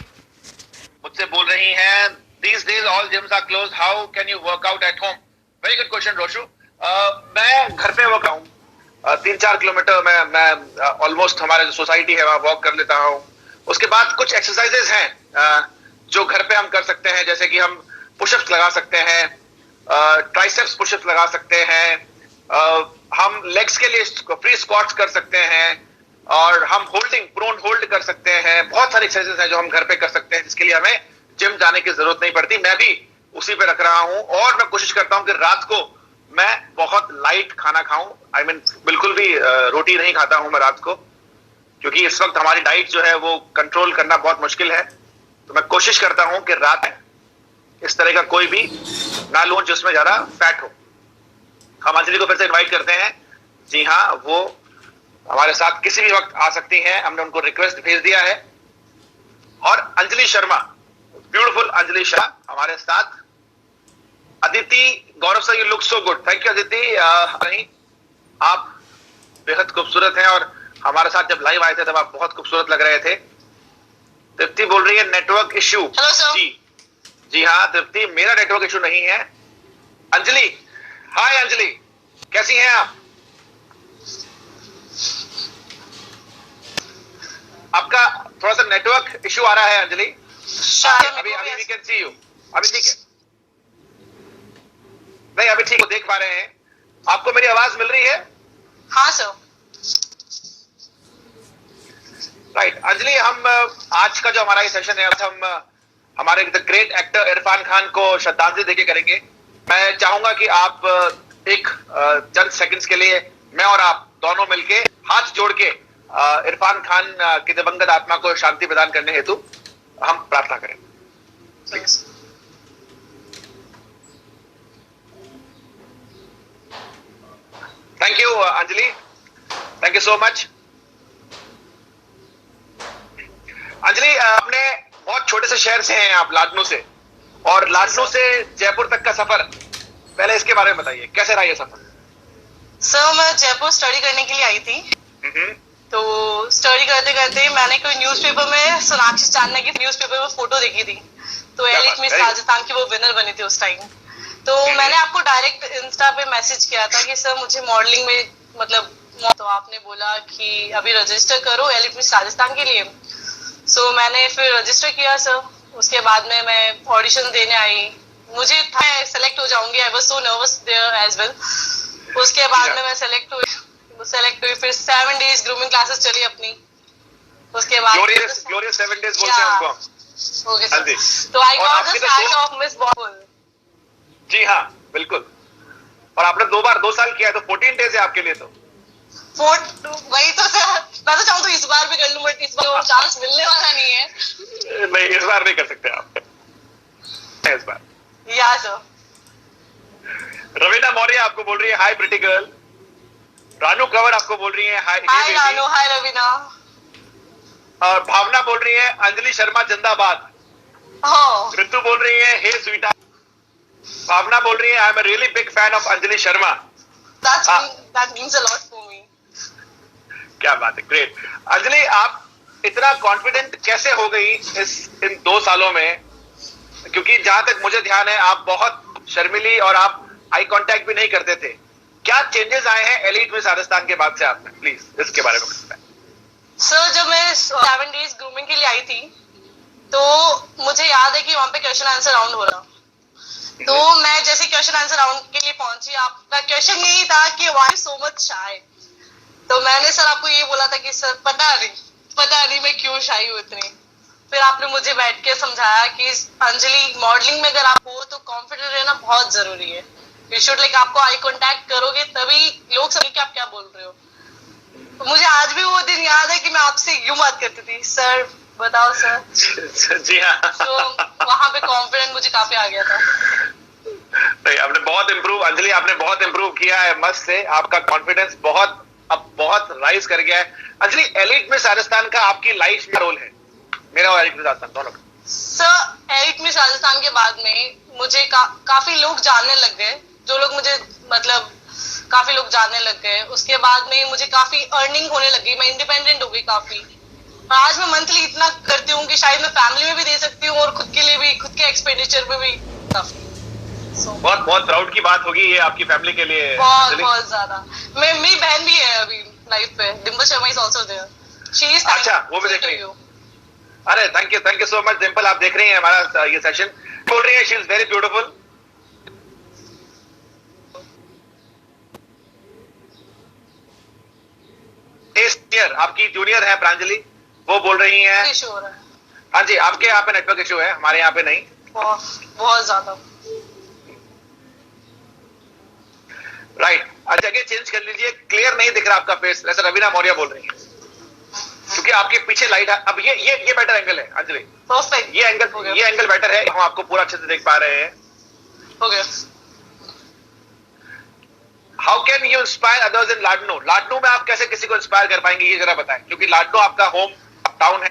मुझसे बोल रही हैं, these days all gyms are closed, how can you work out at home? Very good question, रोशु। मैं घर पे वर्क हूँ, 3-4 किलोमीटर मैं ऑलमोस्ट हमारे जो सोसाइटी है वहां वॉक कर लेता हूँ। उसके बाद कुछ एक्सरसाइजेस हैं जो घर पे हम कर सकते हैं, जैसे कि हम पुशअप्स लगा सकते हैं, ट्राइसेप्स पुशअप्स लगा सकते हैं, हम लेग्स के लिए फ्री स्क्वाट्स कर सकते हैं और हम होल्डिंग, प्रोन होल्ड कर सकते हैं। बहुत सारी एक्सरसाइजेस हैं जो हम घर पे कर सकते हैं, जिसके लिए हमें जिम जाने की जरूरत नहीं पड़ती। मैं भी उसी पे रख रहा हूं और मैं कोशिश करता हूं कि रात को मैं बहुत लाइट खाना खाऊं। आई मीन बिल्कुल भी रोटी नहीं खाता हूं मैं रात को, क्योंकि इस वक्त हमारी डाइट जो है वो कंट्रोल करना बहुत मुश्किल है। तो मैं कोशिश करता हूं कि रात में इस तरह का कोई भी ना लूं जिसमें ज्यादा फैट हो। हम अंजलि को फिर से इन्वाइट करते हैं। जी हाँ, वो हमारे साथ किसी भी वक्त आ सकती हैं, हमने उनको रिक्वेस्ट भेज दिया है। और अंजलि शर्मा, ब्यूटीफुल अंजलि शर्मा हमारे साथ। Aditi Gaurav sir, you look so good. Thank you Aditi. आप बेहद खूबसूरत हैं और हमारे साथ जब लाइव आए थे तब आप बहुत खूबसूरत लग रहे थे। तृप्ति बोल रही है नेटवर्क इश्यू। Hello sir. जी हाँ तृप्ति, मेरा नेटवर्क इश्यू नहीं है। अंजलि, हाय अंजलि, कैसी हैं आप? आपका थोड़ा सा नेटवर्क इश्यू आ रहा है अंजलि। अभी वी कैन सी यू। अभी ठीक है? नहीं, अभी ठीक हो, देख पा रहे हैं। आपको मेरी आवाज मिल रही है? हाँ सर। राइट अंजलि, हम आज का जो हमारा ये सेशन है, हम हमारे the great actor Irfan Khan को श्रद्धांजलि देके करेंगे। मैं चाहूंगा कि आप एक चंद सेकंड्स के लिए मैं और आप दोनों मिलके हाथ जोड़ के इरफान खान की दिवंगत आत्मा को शांति प्रदान करने हेतु हम प्रार्थना करें। Thank you Anjali, thank you so much. Anjali, आपने बहुत छोटे से शहर से हैं आप, लाडनू से, और लाडनू से जयपुर तक का सफर, पहले इसके बारे में बताइए, कैसे रहा ये सफर? सर, मैं जयपुर स्टडी करने के लिए आई थी। तो स्टडी करते करते मैंने कोई न्यूज़पेपर में सोनाक्षी चांदना की न्यूज़पेपर में फोटो देखी थी, तो एलिट मिस राजस्थान की वो विनर बनी थी उस टाइम। तो मैंने आपको डायरेक्ट इंस्टा पे मैसेज किया था कि सर मुझे मॉडलिंग में मतलब, तो आपने बोला कि अभी रजिस्टर करो एलिट मिस राजस्थान के लिए। सो मैंने फिर रजिस्टर किया सर। उसके बाद में मैं ऑडिशन देने आई, मुझे था सेलेक्ट हो जाऊंगी, I was so nervous there as well. उसके बाद में मैं सेलेक्ट हुई, फिर 7 डेज ग्रूमिंग क्लासेस चली अपनी। उसके बाद ग्लोरियस 7 डेज बोलते हैं उनको। Okay sir. तो I got the start of miss ball. जी हाँ बिल्कुल, और आपने 2 साल किया है, तो 14 डेज है आपके लिए। तो वही तो सर, मैं तो चाहूँ तो इस बार भी कर लूं, बट इस बार चांस मिलने वाला नहीं है। नहीं, इस बार नहीं कर सकते आप इस बार। या सर। रवीना मौर्य आपको बोल रही है हाय प्रिटी गर्ल। रानू कंवर आपको बोल रही है हाय रानू, हाय रवीना। और भावना बोल रही है अंजलि शर्मा जिंदाबाद। ऋतु बोल रही है हे स्वीटा। भावना बोल रही है I am a really big fan of Anjali Sharma. That means a lot for me. क्या बात है, ग्रेट। अंजलि, आप इतना कॉन्फिडेंट कैसे हो गई इन 2 सालों में? क्योंकि जहां तक मुझे ध्यान है आप बहुत शर्मिली और आप आई कांटेक्ट भी नहीं करते थे। क्या चेंजेस आए हैं एलीट मिस राजस्थान के बाद से आप में? प्लीज इसके बारे में बताएं। सर, जब मैं 7 डेज ग्रूमिंग के लिए आई थी, तो मुझे याद है कि वहां पे क्वेश्चन आंसर राउंड हो रहा। तो मैं जैसे क्वेश्चन आंसर राउंड के लिए पहुंची, आपका क्वेश्चन यही था कि व्हाई सो मच शाय। तो मैंने सर आपको ये बोला था कि सर पता नहीं मैं क्यों शाई हूँ इतनी। फिर आपने मुझे बैठ के समझाया कि अंजलि, मॉडलिंग में अगर आप हो तो कॉन्फिडेंट रहना बहुत जरूरी है। यू शुड लाइक, आपको आई कांटेक्ट करोगे तभी लोग समझेंगे कि आप क्या बोल रहे हो। तो मुझे आज भी वो दिन याद है कि मैं आपसे यूं बात करती थी, सर बताओ सर। जी हाँ। तो वहां पे कॉन्फिडेंस मुझे काफी आ गया था। नहीं, आपने बहुत इम्प्रूव, अंजलि आपने बहुत इम्प्रूव किया है मस्त से, आपका कॉन्फिडेंस बहुत राइज कर गया है। अंजलि, एलिट मिस राजस्थान का आपकी लाइफ में रोल है, मेरा और एलिट मिस राजस्थान दोनों का? सर एलिट मिस राजस्थान के बाद में मुझे काफी लोग जानने लग गए, जो लोग मुझे मतलब काफी लोग जानने लग गए। उसके बाद में मुझे काफी अर्निंग होने लगी, मैं इंडिपेंडेंट हो गई काफी। आज मैं मंथली इतना करती हूँ कि शायद मैं फैमिली में भी दे सकती हूँ और खुद के लिए भी, खुद के एक्सपेंडिचर में भी काफी। बहुत प्राउड की बात होगी ये आपकी फैमिली के लिए। बहुत ज्यादा। मेरी बहन भी है अभी लाइफ पे, Dimple Sharma is also there. She is, अच्छा, वो भी देख रही है। अरे thank you so much Dimple, आप देख रही हैं हमारा ये सेशन, बोल रही है शी इज वेरी ब्यूटीफुल। आपकी जूनियर है प्रांजलि, वो बोल रही हैं। हाँ जी, आपके यहाँ पे नेटवर्क इशू है, हमारे यहाँ पे नहीं। बहुत ज्यादा। राइट, जगह चेंज कर लीजिए, क्लियर नहीं दिख रहा आपका फेस, जैसे रवीना मौर्य बोल रही है, क्योंकि आपके पीछे लाइट है। अब ये बेटर एंगल है अंजलि, परफेक्ट। ये एंगल बेटर है, हम आपको पूरा अच्छे से देख पा रहे हैं। Okay. How can you inspire others in Ladnun? Ladnun में आप कैसे किसी को इंस्पायर कर पाएंगे, ये जरा बताएं, क्योंकि लाडनू आपका होम टाउन है।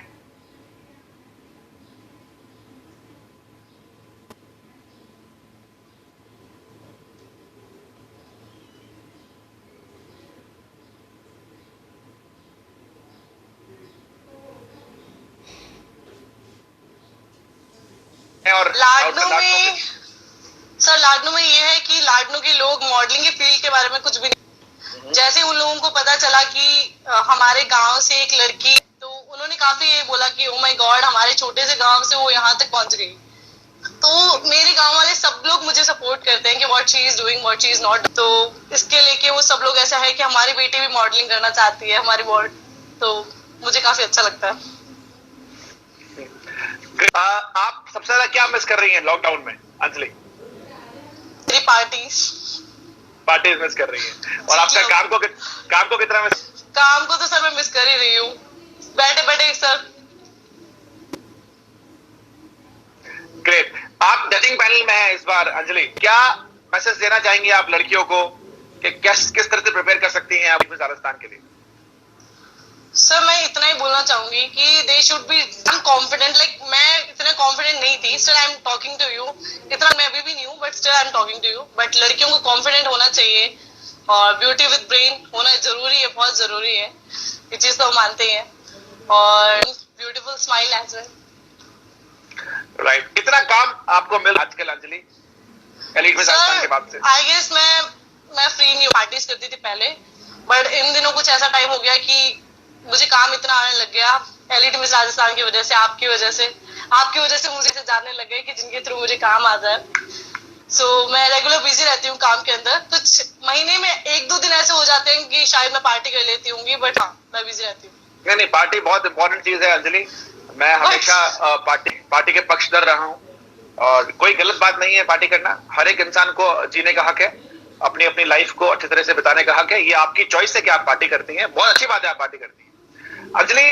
और लाडनू में सर, लाडनू में ये है कि लाडनू के लोग मॉडलिंग के फील्ड के बारे में कुछ भी नहीं। जैसे उन लोगों को पता चला कि हमारे गांव से एक लड़की, तो उन्होंने काफी ये बोला कि ओ माय गॉड, हमारे छोटे से गांव से वो यहाँ तक पहुंच गई। तो मेरे गांव वाले सब लोग मुझे सपोर्ट करते हैं कि what she is doing, what she is not. तो इसके लेके वो सब लोग ऐसा है कि हमारी बेटी भी मॉडलिंग करना चाहती है, हमारी बोर्ड। तो मुझे काफी अच्छा लगता है। आप सबसे ज्यादा क्या मिस कर रही हैं लॉकडाउन में अंजलि? मेरी पार्टीज मिस कर रही हैं। और आपका काम को कितना मिस? काम को तो सर मैं मिस कर ही रही हूँ, बैठे सर। ग्रेट। आप जजिंग पैनल में हैं इस बार अंजलि, क्या मैसेज देना चाहेंगे आप लड़कियों को कि किस तरह से प्रिपेयर कर सकती हैं आप राजस्थान के लिए? सर मैं इतना ही बोलना चाहूंगी कि they should be confident. Like मैं इतना कॉन्फिडेंट नहीं थी, still I am talking to you. इतना मैं अभी भी नहीं हूँ, but still I am talking to you. But लड़कियों को कॉन्फिडेंट होना चाहिए और ब्यूटी विद ब्रेन होना जरूरी है, बहुत जरूरी है। ये चीज तो हम मानते हैं। और beautiful smile as well. Right. इतना काम आपको मिल आजकल अंजलि एलिट मिस राजस्थान के बाद से? आई गेस मैं फ्री नहीं, पार्टीज करती थी पहले, बट इन दिनों कुछ ऐसा टाइम हो गया कि मुझे काम इतना आने लग गया एलिट मिस राजस्थान की वजह से, आपकी वजह से मुझे से जानने लग गए कि जिनके थ्रू मुझे काम आता है। सो मैं रेगुलर बिजी रहती हूँ काम के अंदर। कुछ महीने में 1-2 दिन ऐसे हो जाते हैं कि शायद मैं पार्टी कर लेती हूँ, बट हाँ मैं बिजी रहती हूँ। नहीं, पार्टी बहुत इंपॉर्टेंट चीज है अंजलि। मैं हमेशा पार्टी के पक्षधर रहा हूँ और कोई गलत बात नहीं है पार्टी करना। हर एक इंसान को जीने का हक है, अपनी अपनी लाइफ को अच्छी तरह से बिताने का हक है। ये आपकी चॉइस है कि आप पार्टी करती हैं, बहुत अच्छी बात है आप पार्टी करती हैं। अंजलि,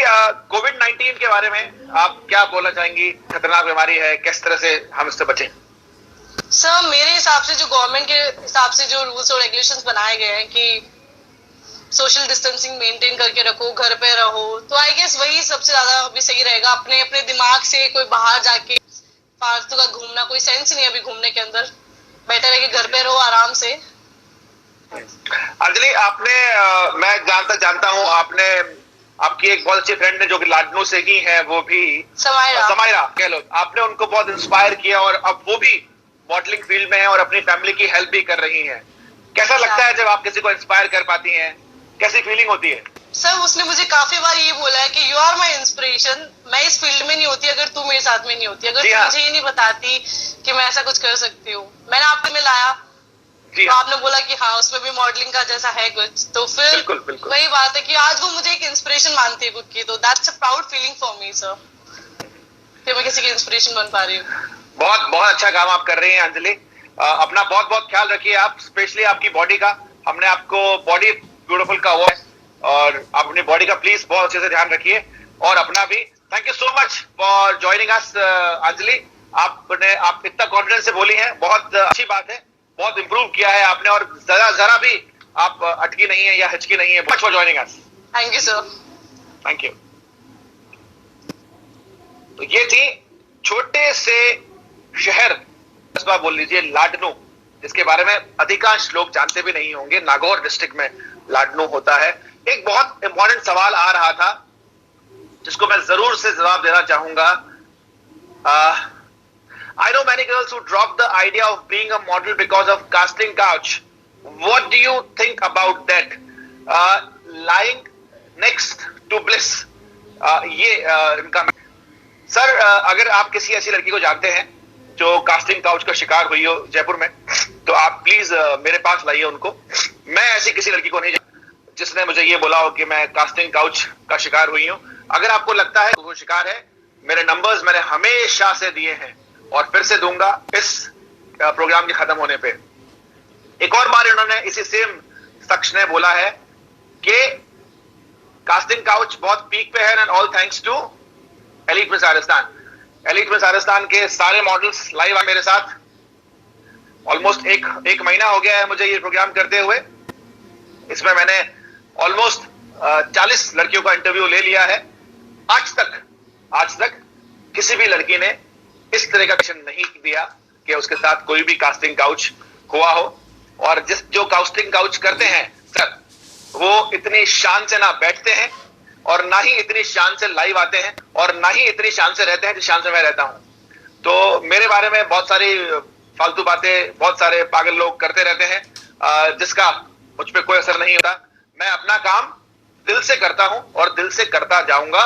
कोविड-19 के बारे में आप क्या बोलना चाहेंगी? खतरनाक बीमारी है, किस तरह से हम इससे बचें? सर मेरे हिसाब से जो गवर्नमेंट के हिसाब से जो रूल्स और रेगुलेशंस बनाए गए हैं कि सोशल डिस्टेंसिंग मेंटेन करके रखो, घर पे रहो, तो आई गेस वही सबसे ज्यादा अभी सही रहेगा। अपने अपने दिमाग से कोई बाहर जाके फालतू का घूमना कोई सेंस नहीं है अभी घूमने के अंदर। बेटर है कि घर पे रहो आराम से। अंजलि, आपने मैं जानता हूँ आपकी एक बहुत अच्छी फ्रेंड ने जो कि लाडनू से ही है, वो भी समायरा कह लो, आपने उनको बहुत इंस्पायर किया और अब वो भी मॉडलिंग फील्ड में है और अपनी फैमिली की हेल्प भी कर रही हैं। कैसा लगता है जब आप किसी को इंस्पायर कर पाती हैं? कैसी फीलिंग होती है? सर उसने मुझे काफी बार ये बोला है कि यू आर माई इंस्पिरेशन, मैं इस फील्ड में नहीं होती अगर तू मेरे साथ में नहीं होती, अगर तू मुझे ये नहीं बताती कि मैं ऐसा कुछ कर सकती हूँ। मैंने आपको मिलाया तो आपने बोला कि हाँ उसमें भी मॉडलिंग का जैसा है कुछ, तो फिर बिल्कुल। वही बात है कि आज वो मुझे एक इंस्पिरेशन मानती है खुद की, तो that's a proud feeling for me sir कि मैं किसी की इंस्पिरेशन बन पा रही हूँ। बहुत बहुत अच्छा काम आप कर रही हैं अंजलि। अपना बहुत बहुत ख्याल रखिए आप, स्पेशली आपकी बॉडी का। हमने आपको बॉडी ब्यूटीफुल का वो है, और अपनी बॉडी का प्लीज बहुत अच्छे से ध्यान रखिए, और अपना भी। Thank you so much for joining us Anjali. आप इतना कॉन्फिडेंस से बोली हैं, बहुत अच्छी बात है, बहुत इंप्रूव किया है आपने, और जरा भी आप अटकी नहीं है या हिचकी नहीं है। For joining us. Thank you sir. Thank you. तो ये थी छोटे से शहर, कस्बा बोल लीजिए, लाडनू, जिसके बारे में अधिकांश लोग जानते भी नहीं होंगे। नागौर डिस्ट्रिक्ट में लाडनू होता है। एक बहुत इंपॉर्टेंट सवाल आ रहा था जिसको मैं जरूर से जवाब देना चाहूंगा। I know many girls who drop the idea of being a model because of casting couch. What do you think about that? Lying next to bliss. ये इनका सर, अगर आप किसी ऐसी लड़की को जानते हैं जो कास्टिंग काउच का शिकार हुई हो जयपुर में, तो आप प्लीज मेरे पास लाइए उनको। मैं ऐसी किसी लड़की को नहीं जिसने मुझे ये बोला हो कि मैं कास्टिंग काउच का शिकार हुई हूं। अगर आपको लगता है वो शिकार है, मेरे नंबर्स मैंने हमेशा से दिए हैं और फिर से दूंगा इस प्रोग्राम के खत्म होने पे। एक और बार इन्होंने इसी सेम शख्स ने बोला है कि कास्टिंग काउच बहुत पीक पे है, and all thanks to elite miss Rajasthan. Elite miss Rajasthan के सारे मॉडल्स लाइव है मेरे साथ। ऑलमोस्ट एक महीना हो गया है मुझे ये प्रोग्राम करते हुए। इसमें मैंने ऑलमोस्ट 40 लड़कियों का इंटरव्यू ले लिया है। आज तक किसी भी लड़की ने इस तरह का क्वेश्चन नहीं दिया कि उसके साथ कोई भी कास्टिंग काउच हुआ हो। और जो कास्टिंग काउच करते हैं सर, वो इतनी शान से ना बैठते हैं और ना ही इतनी शान से लाइव आते हैं, और ना ही इतनी शान से रहते हैं जिस शान से मैं रहता हूं। तो मेरे बारे में बहुत सारी फालतू बातें बहुत सारे पागल लोग करते रहते हैं, जिसका मुझ पे कोई असर नहीं होता। मैं अपना काम दिल से करता हूं और दिल से करता जाऊंगा।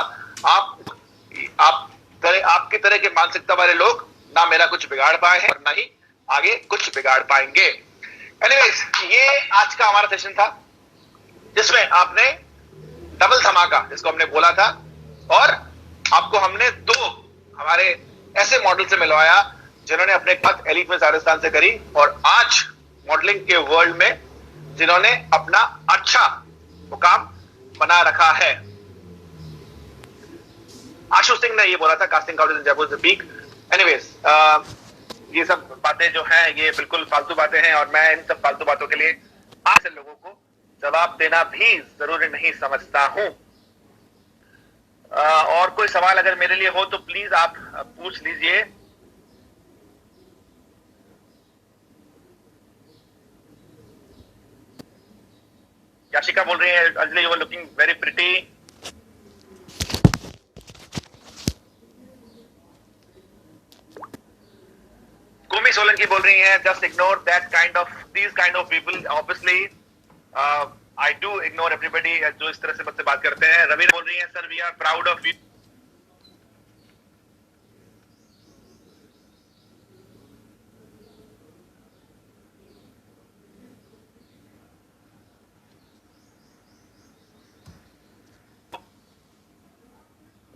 आपकी तरह के मानसिकता वाले लोग ना मेरा कुछ बिगाड़ पाए हैं और ना ही आगे कुछ बिगाड़ पाएंगे। एनीवेज, ये आज का हमारा सेशन था जिसमें आपने डबल धमाका जिसको हमने बोला था, और आपको हमने 2 हमारे ऐसे मॉडल से मिलवाया जिन्होंने अपने बात एलीट मिस राजस्थान से करी, और आज मॉडलिंग के वर्ल्ड में जिन्होंने अपना अच्छा मुकाम बना रखा है। आशु सिंह ने ये बोला था कास्टिंग काउच इन जयपुर से पीक। एनीवेज, ये सब बातें जो हैं ये बिल्कुल फालतू बातें हैं, और मैं इन सब फालतू बातों के लिए आप से लोगों को जवाब देना भी जरूरी नहीं समझता हूं। और कोई सवाल अगर मेरे लिए हो तो प्लीज आप पूछ लीजिए। याशिका बोल रही है, Anjali you are looking very pretty. Kumi Solanki बोल रही है, just ignore these kind of people. Obviously I do ignore everybody जो इस तरह से मुझसे बात करते हैं। रवि बोल रही है, sir we are proud of you.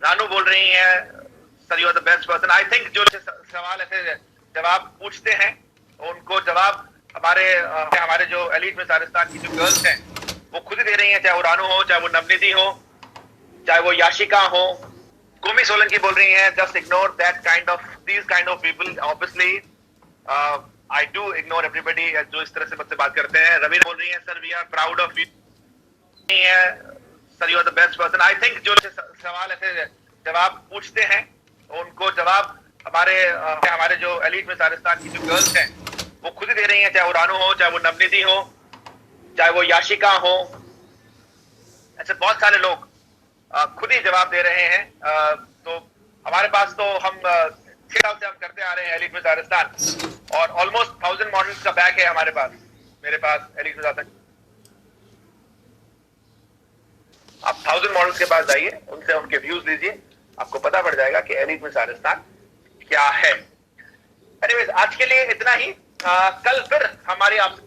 Ranu बोल रही है, sir you are the best person. I think जो सवाल ऐसे जवाब पूछते हैं उनको जवाब हमारे जो एलीट मिस राजस्थान की जो गर्ल्स हैं वो खुद ही दे रही हैं, चाहे वो रानू हो, चाहे वो नवनिधि हो, चाहे वो याशिका हो। कुमी सोलंकी बोल रही है, just ignore these kind of people. Obviously I do ignore everybody जो इस तरह से मुझसे बात करते हैं। रवि बोल रही है, sir we are proud of you. Sir you are the best person. I think जो सवाल ऐसे जवाब पूछते हैं उनको जवाब हमारे जो एलीट मिस राजस्थान की जो गर्ल्स हैं वो खुद ही दे रही हैं, चाहे वो रानू हो, चाहे वो नवनिधि हो, चाहे वो याशिका हो। ऐसे बहुत सारे लोग खुद ही जवाब दे रहे हैं। तो हमारे पास तो हम 6 साल से हम करते आ रहे हैं एलीट मिस राजस्थान, और ऑलमोस्ट 1000 मॉडल्स का बैग है हमारे पास, मेरे पास एलीट मिस राजस्थान। 1000 मॉडल्स के पास जाइए, उनसे उनके व्यूज लीजिए, आपको पता पड़ जाएगा कि एलीट मिस राजस्थान क्या है। एनीवेज, आज के लिए इतना ही। कल फिर हमारी आप